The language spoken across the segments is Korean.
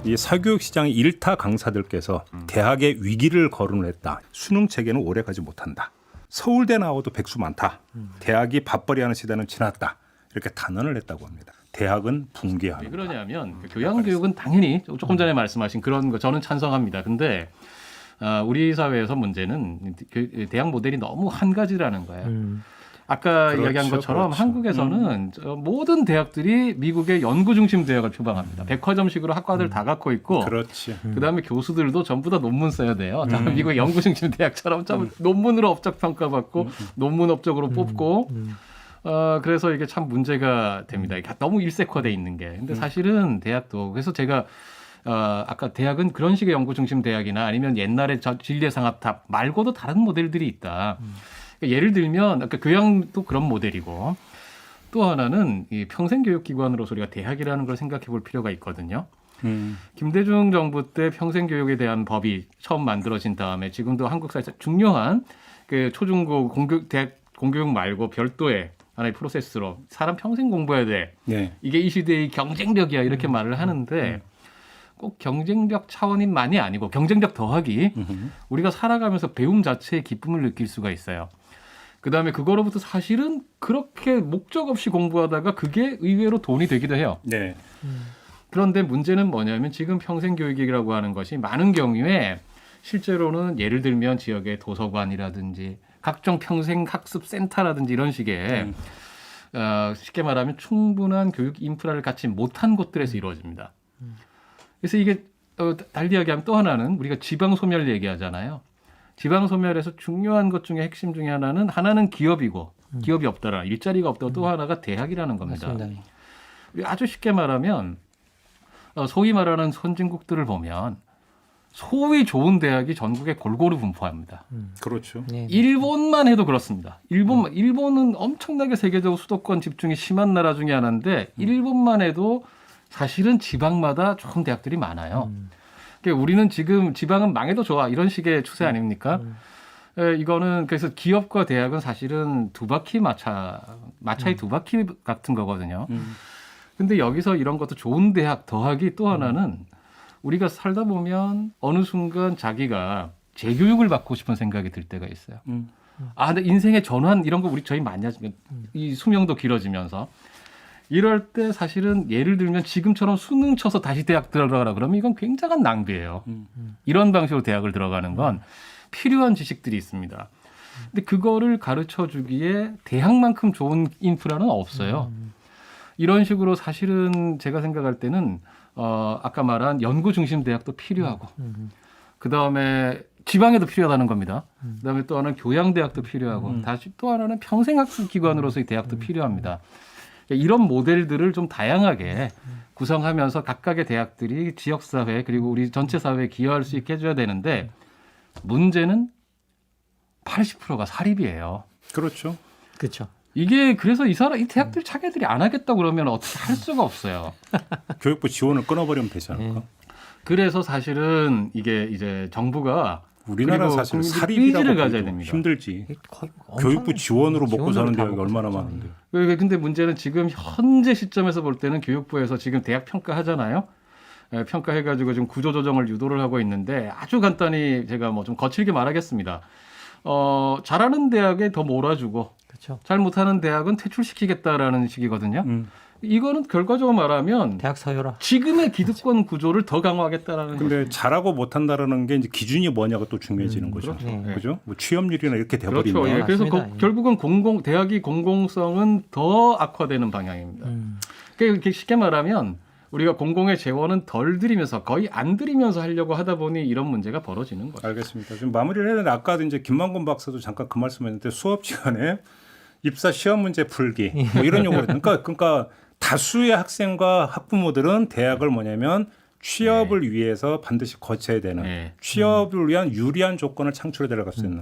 이 사교육 시장의 일타 강사들께서 대학의 위기를 거론했다. 수능 체계는 오래 가지 못한다. 서울대 나와도 백수 많다. 대학이 밥벌이하는 시대는 지났다. 이렇게 단언을 했다고 합니다. 대학은 붕괴하는. 왜 그러냐면 교양교육은 당연히 조금 전에 말씀하신 그런 거 저는 찬성합니다. 근데 우리 사회에서 문제는 대학 모델이 너무 한 가지라는 거예요. 아까 그렇죠, 이야기한 것처럼 그렇죠. 한국에서는 모든 대학들이 미국의 연구 중심 대학을 표방합니다. 백화점식으로 학과들 다 갖고 있고 그렇지. 그다음에 교수들도 전부 다 논문 써야 돼요. 미국 연구 중심 대학처럼 논문으로 업적 평가받고 논문 업적으로 뽑고 그래서 이게 참 문제가 됩니다. 이게 너무 일색화돼 있는 게. 근데 사실은 대학도 그래서 제가 아까 대학은 그런 식의 연구 중심 대학이나 아니면 옛날에 진리의상업탑 말고도 다른 모델들이 있다. 그러니까 예를 들면 아까 교양도 그런 모델이고 또 하나는 이 평생교육기관으로서 우리가 대학이라는 걸 생각해 볼 필요가 있거든요. 김대중 정부 때 평생교육에 대한 법이 처음 만들어진 다음에 지금도 한국 사회에서 중요한 그 초중고 대학 공교육 말고 별도의 하나의 프로세스로 사람 평생 공부해야 돼. 네. 이게 이 시대의 경쟁력이야 이렇게 말을 하는데 꼭 경쟁력 차원인만이 아니고 경쟁력 더하기 우리가 살아가면서 배움 자체의 기쁨을 느낄 수가 있어요. 그다음에 그거로부터 사실은 그렇게 목적 없이 공부하다가 그게 의외로 돈이 되기도 해요. 네. 그런데 문제는 뭐냐면 지금 평생교육이라고 하는 것이 많은 경우에 실제로는 예를 들면 지역의 도서관이라든지 각종 평생학습센터라든지 이런 식의 쉽게 말하면 충분한 교육 인프라를 갖지 못한 곳들에서 이루어집니다. 그래서 이게 달리 이야기하면 또 하나는 우리가 지방소멸 얘기하잖아요. 지방소멸에서 중요한 것 중에 핵심 중에 하나는 기업이고 기업이 없더라 일자리가 없다고 또 하나가 대학이라는 겁니다. 맞습니다. 아주 쉽게 말하면 소위 말하는 선진국들을 보면 소위 좋은 대학이 전국에 골고루 분포합니다. 그렇죠. 네. 일본만 해도 그렇습니다. 일본은 엄청나게 세계적으로 수도권 집중이 심한 나라 중에 하나인데 일본만 해도 사실은 지방마다 좋은 대학들이 많아요. 그러니까 우리는 지금 지방은 망해도 좋아 이런 식의 추세 아닙니까? 이거는 그래서 기업과 대학은 사실은 두 바퀴 마차의 두 바퀴 같은 거거든요. 근데 여기서 이런 것도 좋은 대학 더하기 또 하나는 우리가 살다 보면 어느 순간 자기가 재교육을 받고 싶은 생각이 들 때가 있어요. 근데 인생의 전환 이런 거 저희 많이 하지만 이 수명도 길어지면서 이럴 때 사실은 예를 들면 지금처럼 수능 쳐서 다시 대학 들어가라 그러면 이건 굉장한 낭비예요. 이런 방식으로 대학을 들어가는 건 필요한 지식들이 있습니다. 근데 그거를 가르쳐 주기에 대학만큼 좋은 인프라는 없어요. 이런 식으로 사실은 제가 생각할 때는 아까 말한 연구 중심 대학도 필요하고 그다음에 지방에도 필요하다는 겁니다. 그다음에 또 하나는 교양대학도 필요하고 다시 또 하나는 평생학습기관으로서의 대학도 필요합니다. 이런 모델들을 좀 다양하게 구성하면서 각각의 대학들이 지역사회 그리고 우리 전체 사회에 기여할 수 있게 해줘야 되는데 문제는 80%가 사립이에요. 그렇죠. 그렇죠. 이게 그래서 이 대학들 자기들이 안 하겠다고 그러면 어떻게 할 수가 없어요. 교육부 지원을 끊어버리면 되지 않을까? 그래서 사실은 이게 이제 정부가 우리나라 그리고 사실 국민들이 사립이라고 의지를 가져야 보기도 됩니다. 힘들지. 거의 교육부 지원으로 먹고 사는 다 대학이 먹고 얼마나 살죠. 많은데. 근데 문제는 지금 현재 시점에서 볼 때는 교육부에서 지금 대학 평가하잖아요. 평가해가지고 지금 구조조정을 유도를 하고 있는데 아주 간단히 제가 뭐 좀 거칠게 말하겠습니다. 잘하는 대학에 더 몰아주고 그렇죠. 잘 못하는 대학은 퇴출시키겠다라는 식이거든요. 이거는 결과적으로 말하면 대학 사유라. 지금의 기득권 구조를 더 강화하겠다라는 근데 거죠. 잘하고 못한다라는 게 이제 기준이 뭐냐가 또 중요해지는 거죠. 그렇죠. 네. 그죠? 뭐 취업률이나 이렇게 돼버리면 그렇죠. 예. 그래서 맞습니다. 예. 결국은 대학이 공공성은 더 악화되는 방향입니다. 그러니까 쉽게 말하면 우리가 공공의 재원은 덜 들이면서 거의 안 들이면서 하려고 하다 보니 이런 문제가 벌어지는 거죠. 알겠습니다. 좀 마무리를 해야 되는데 아까도 이제 김만곤 박사도 잠깐 그 말씀했는데 수업 시간에 입사 시험 문제 풀기 뭐 이런 용어를 그러니까 다수의 학생과 학부모들은 대학을 뭐냐면 취업을 위해서 반드시 거쳐야 되는 취업을 위한 유리한 조건을 창출해 들어갈 수 있는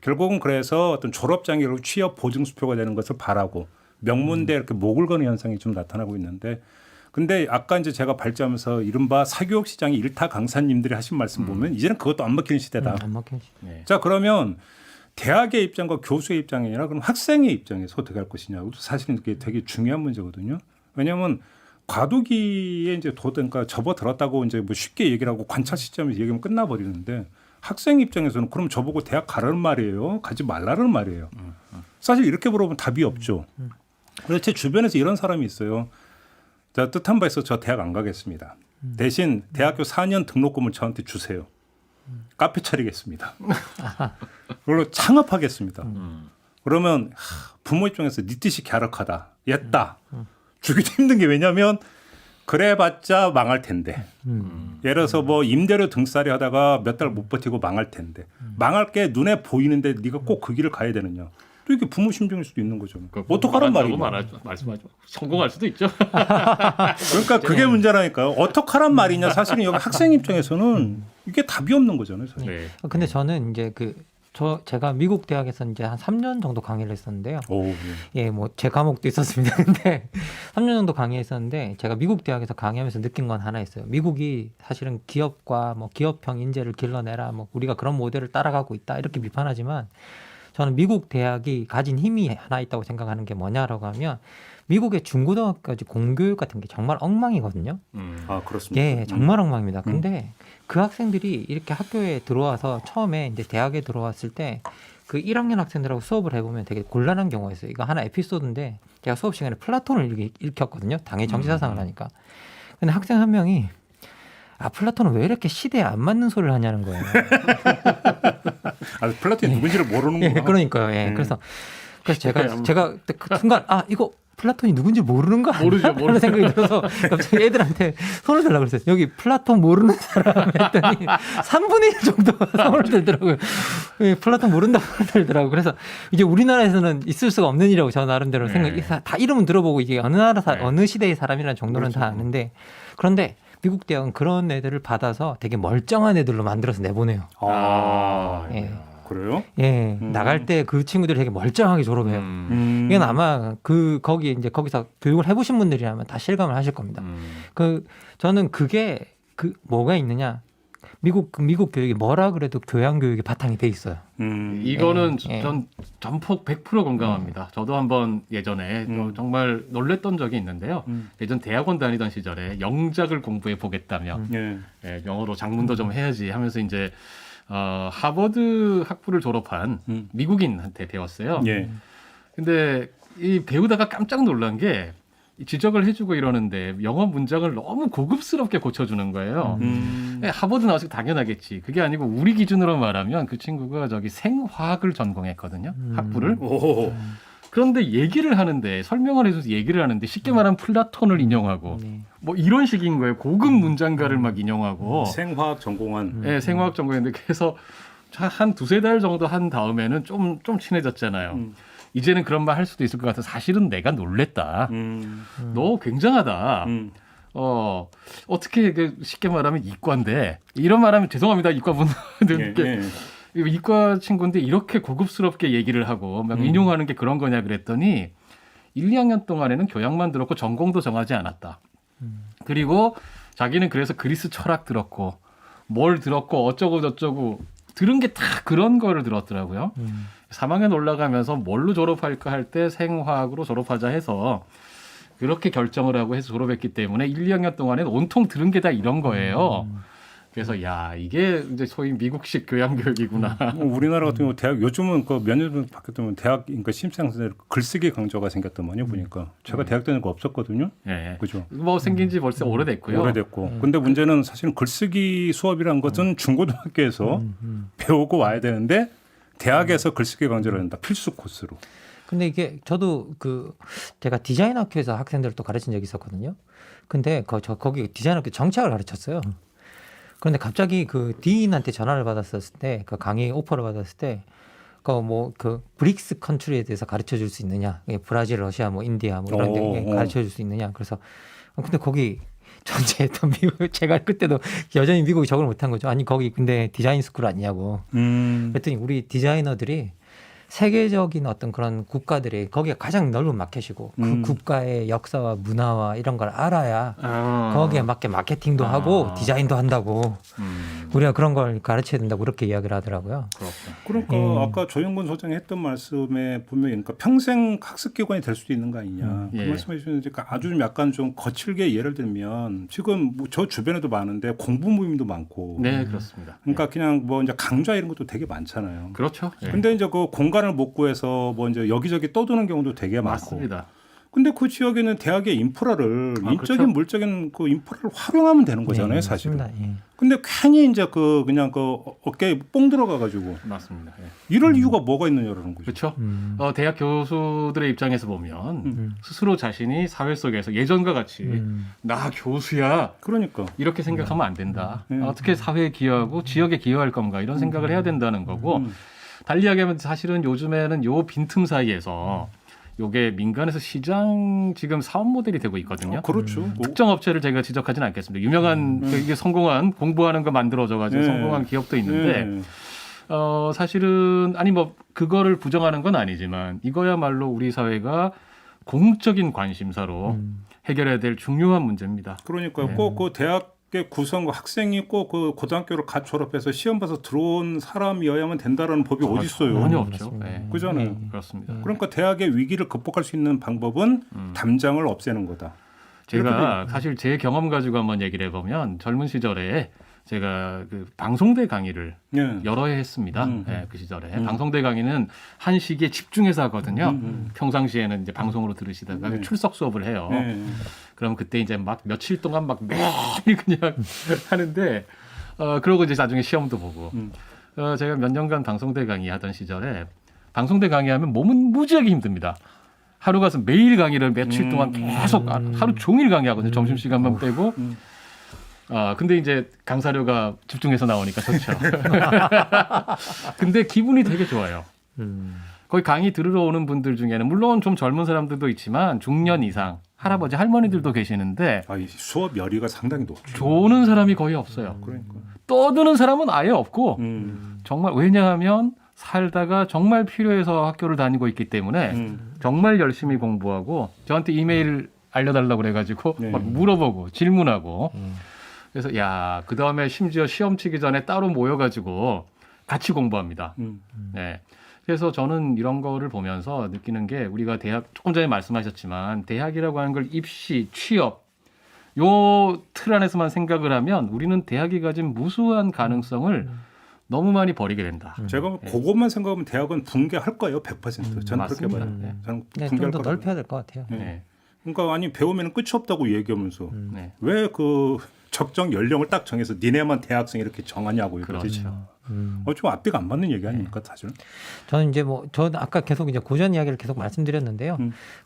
결국은 그래서 어떤 졸업장애로 취업 보증 수표가 되는 것을 바라고 명문대 이렇게 목을 거는 현상이 좀 나타나고 있는데 근데 아까 이제 제가 발제하면서 이른바 사교육 시장의 일타 강사님들이 하신 말씀 보면 이제는 그것도 안 먹히는 시대다. 안 먹히지. 자 그러면 대학의 입장과 교수의 입장이 아니라 그럼 학생의 입장에서 어떻게 할 것이냐고 사실은 그게 되게 중요한 문제거든요. 왜냐하면 과도기에 이제 그러니까 접어들었다고 이제 뭐 쉽게 얘기를 하고 관찰 시점에서 얘기하면 끝나버리는데 학생 입장에서는 그럼 저보고 대학 가라는 말이에요? 가지 말라는 말이에요? 사실 이렇게 물어보면 답이 없죠. 그래서 제 주변에서 이런 사람이 있어요. 자, 뜻한 바 있어 저 대학 안 가겠습니다. 대신 대학교 4년 등록금을 저한테 주세요. 카페 차리겠습니다. 그걸로 창업하겠습니다. 그러면 부모 입장에서 네 뜻이 갸륵하다. 옛다. 주기도 힘든 게 왜냐하면 그래봤자 망할 텐데. 예를 들어서 뭐 임대료 등싸리 하다가 몇 달 못 버티고 망할 텐데. 망할 게 눈에 보이는데 네가 꼭 그 길을 가야 되느냐. 또 이게 부모 심정일 수도 있는 거죠. 어떡하란 말이냐. 말씀하죠. 성공할 수도 있죠. 그러니까 그게 문제라니까요. 어떡하란 말이냐. 사실은 여기 학생 입장에서는 이게 답이 없는 거잖아요. 사실. 네. 근데 저는 이제 제가 미국 대학에서 이제 한 3년 정도 강의를 했었는데요. 오, 예, 뭐 제 과목도 있었습니다. 근데 3년 정도 강의했었는데 제가 미국 대학에서 강의하면서 느낀 건 하나 있어요. 미국이 사실은 기업과 뭐 기업형 인재를 길러내라, 뭐 우리가 그런 모델을 따라가고 있다 이렇게 비판하지만 저는 미국 대학이 가진 힘이 하나 있다고 생각하는 게 뭐냐라고 하면 미국의 중고등학교까지 공교육 같은 게 정말 엉망이거든요. 아 그렇습니다. 예, 정말 엉망입니다. 근데 그 학생들이 이렇게 학교에 들어와서 처음에 이제 대학에 들어왔을 때 그 1학년 학생들하고 수업을 해보면 되게 곤란한 경우가 있어요. 이거 하나 에피소드인데 제가 수업 시간에 플라톤을 읽혔거든요. 당연히 정치사상을 하니까. 근데 학생 한 명이 플라톤은 왜 이렇게 시대에 안 맞는 소리를 하냐는 거예요. 플라톤이 누군지를 모르는구나. 예, 그러니까요. 예. 그래서 제가 그 순간 이거 플라톤이 누군지 모르는 거 아니야? 라는 생각이 들어서 갑자기 애들한테 손을 들라고 그랬어요. 여기 플라톤 모르는 사람 했더니 3분의 1 정도 손을 들더라고요. 예, 플라톤 모른다고 들더라고요. 그래서 이제 우리나라에서는 있을 수가 없는 일이라고 저 나름대로 생각이 다 이름은 들어보고 이게 어느 시대의 사람이라는 정도는 그렇죠. 다 아는데 그런데 미국 대학은 그런 애들을 받아서 되게 멀쩡한 애들로 만들어서 내보내요. 예. 그래요? 예, 나갈 때 그 친구들이 되게 멀쩡하게 졸업해요. 이건 아마 거기서 교육을 해보신 분들이라면 다 실감을 하실 겁니다. 저는 그게 뭐가 있느냐? 미국 교육이 뭐라 그래도 교양 교육이 바탕이 돼 있어요. 이거는 전 전폭 100% 공감합니다. 저도 한번 예전에 정말 놀랬던 적이 있는데요. 예전 대학원 다니던 시절에 영작을 공부해 보겠다며 예, 영어로 작문도 좀 해야지 하면서 이제 하버드 학부를 졸업한 미국인한테 배웠어요. 예. 근데 이 배우다가 깜짝 놀란 게 지적을 해주고 이러는데 영어 문장을 너무 고급스럽게 고쳐주는 거예요. 하버드 나와서 당연하겠지. 그게 아니고 우리 기준으로 말하면 그 친구가 저기 생화학을 전공했거든요. 학부를. 오. 그런데 얘기를 하는데 설명을 해줘서 얘기를 하는데 쉽게 말하면 플라톤을 인용하고 뭐 이런 식인 거예요. 고급 문장가를 막 인용하고 생화학 전공한. 네, 생화학 전공했는데 그래서 한 두세 달 정도 한 다음에는 좀 친해졌잖아요. 이제는 그런 말 할 수도 있을 것 같아서 사실은 내가 놀랬다. 너 굉장하다. 어떻게 쉽게 말하면 이과인데 이런 말하면 죄송합니다. 이과분들께. 이과 친구인데 이렇게 고급스럽게 얘기를 하고 막 인용하는 게 그런 거냐 그랬더니 1, 2학년 동안에는 교양만 들었고 전공도 정하지 않았다. 그리고 자기는 그래서 그리스 철학 들었고 뭘 들었고 어쩌고 저쩌고 들은 게 다 그런 거를 들었더라고요. 3학년 올라가면서 뭘로 졸업할까 할 때 생화학으로 졸업하자 해서 그렇게 결정을 하고 해서 졸업했기 때문에 1, 2학년 동안에는 온통 들은 게 다 이런 거예요. 그래서 이게 이제 소위 미국식 교양 교육이구나. 우리나라 같은 경우 대학 요즘은 그 몇 년 전 바뀌었다면 대학 그러니까 신입생들 글쓰기 강좌가 생겼더만요. 보니까 제가 대학 다닐 거 없었거든요. 네. 그죠? 뭐 생긴 지 벌써 오래됐고요. 오래됐고. 근데 문제는 사실은 글쓰기 수업이라는 것은 중고등학교에서 배우고 와야 되는데 대학에서 글쓰기 강좌를 한다. 필수 코스로. 근데 이게 저도 제가 디자인 학교에서 학생들을 또 가르친 적이 있었거든요. 근데 거기 디자인 학교 정치학을 가르쳤어요. 그런데 갑자기 그 디인한테 전화를 받았을 때, 그 강의 오퍼를 받았을 때, 브릭스 컨트리에 대해서 가르쳐 줄 수 있느냐? 브라질, 러시아, 뭐 인디아, 뭐 이런 데 가르쳐 줄 수 있느냐? 그래서, 근데 거기 전체했던 미국, 제가 그때도 여전히 미국이 적응을 못한 거죠. 아니, 거기 근데 디자인 스쿨 아니냐고. 그랬더니 우리 디자이너들이 세계적인 어떤 그런 국가들이 거기에 가장 넓은 마켓이고 그 국가의 역사와 문화와 이런 걸 알아야 거기에 맞게 마케팅도 하고 디자인도 한다고 우리가 그런 걸 가르쳐야 된다고 그렇게 이야기를 하더라고요. 그렇군요. 그러니까 아까 조영근 소장이 했던 말씀에 분명히 그러니까 평생 학습기관이 될 수도 있는 거 아니냐. 그 말씀해 주시는데 아주 좀 약간 좀 거칠게 예를 들면 지금 뭐저 주변에도 많은데 공부 모임도 많고. 네, 그렇습니다. 그러니까 그냥 뭐 이제 강좌 이런 것도 되게 많잖아요. 그렇죠. 예. 근데 이제 그 공간을 못 구해서 뭐 이제 여기저기 떠도는 경우도 되게 많고. 맞습니다. 근데 그 지역에는 대학의 인프라를 인적인 그렇죠. 물적인 그 인프라를 활용하면 되는 거잖아요, 네, 사실은. 맞습니다. 예. 근데 괜히 이제 그 그냥 그 어깨에 뽕 들어가 가지고 맞습니다. 예. 이럴 이유가 뭐가 있느냐라는 거죠. 그렇죠. 음. 대학 교수들의 입장에서 보면 스스로 자신이 사회 속에서 예전과 같이 나 교수야 그러니까. 이렇게 생각하면 안 된다. 음. 어떻게 사회에 기여하고 지역에 기여할 건가 이런 생각을 해야 된다는 거고 달리 이야기하면 사실은 요즘에는 요 빈틈 사이에서 요게 민간에서 시장 지금 사업 모델이 되고 있거든요. 그렇죠. 뭐, 특정 업체를 제가 지적하지는 않겠습니다. 유명한 이게 성공한 공부하는 거 만들어져가지고 네. 성공한 기업도 있는데 네. 사실은 아니 뭐 그거를 부정하는 건 아니지만 이거야말로 우리 사회가 공적인 관심사로 해결해야 될 중요한 문제입니다. 그러니까 네. 꼭 그 대학의 구성 학생이 꼭 그 고등학교를 갓 졸업해서 시험 봐서 들어온 사람이어야만 된다라는 법이 어디 있어요? 전혀 없죠. 맞습니다. 네. 그잖아요. 그렇습니다. 그러니까 대학의 위기를 극복할 수 있는 방법은 담장을 없애는 거다. 제가 사실 제 경험 가지고 한번 얘기를 해보면 젊은 시절에 제가 그 방송대 강의를 예. 여러 해 했습니다. 네, 그 시절에 방송대 강의는 한 시기에 집중해서 하거든요. 평상시에는 이제 방송으로 들으시다가 네. 출석 수업을 해요. 예. 그럼 그때 이제 막 며칠 동안 막 매일 그냥 하는데 그러고 이제 나중에 시험도 보고 제가 몇 년간 방송대 강의하던 시절에 방송대 강의하면 몸은 무지하게 힘듭니다. 하루 가서 매일 강의를 며칠 동안 계속 하루 종일 강의하거든요. 점심시간만 빼고. 근데 이제 강사료가 집중해서 나오니까 좋죠. 근데 기분이 되게 좋아요. 거기 강의 들으러 오는 분들 중에는 물론 좀 젊은 사람들도 있지만 중년 이상 할아버지 할머니들도 계시는데 아, 이 수업 열의가 상당히 높죠. 조는 사람이 거의 없어요. 그러니까. 떠드는 사람은 아예 없고 음. 정말 왜냐하면 살다가 정말 필요해서 학교를 다니고 있기 때문에 정말 열심히 공부하고 저한테 이메일 알려달라고 그래가지고 네. 막 물어보고 질문하고 그래서 야, 그 다음에 심지어 시험 치기 전에 따로 모여가지고 같이 공부합니다. 네. 그래서 저는 이런 거를 보면서 느끼는 게 우리가 대학 조금 전에 말씀하셨지만 대학이라고 하는 걸 입시, 취업 요 틀 안에서만 생각을 하면 우리는 대학이 가진 무수한 가능성을 너무 많이 버리게 된다. 제가 그것만 생각하면 대학은 붕괴할 거예요, 100%. 저는 그렇게 맞습니다. 봐요. 네. 저는 네, 붕괴할 좀더 거라고. 넓혀야 될 것 같아요. 네. 그러니까 아니 배우면 끝이 없다고 얘기하면서 네. 왜 그 적정 연령을 딱 정해서 니네만 대학생 이렇게 정하냐고 이거지. 그렇죠. 좀 앞뒤가 안 맞는 얘기 아닙니까, 사실은? 저는 이제 저는 아까 계속 이제 고전 이야기를 계속 말씀드렸는데요.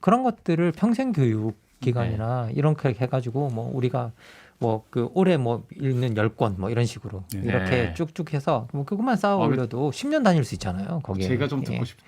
그런 것들을 평생 교육 기관이나 이렇게 해가지고 뭐 우리가 뭐 그 올해 뭐 읽는 10권 뭐 이런 식으로 네. 이렇게 쭉쭉 해서 뭐 그것만 쌓아 올려도 10년 다닐 수 있잖아요. 거기에. 제가 좀 예. 듣고 싶다.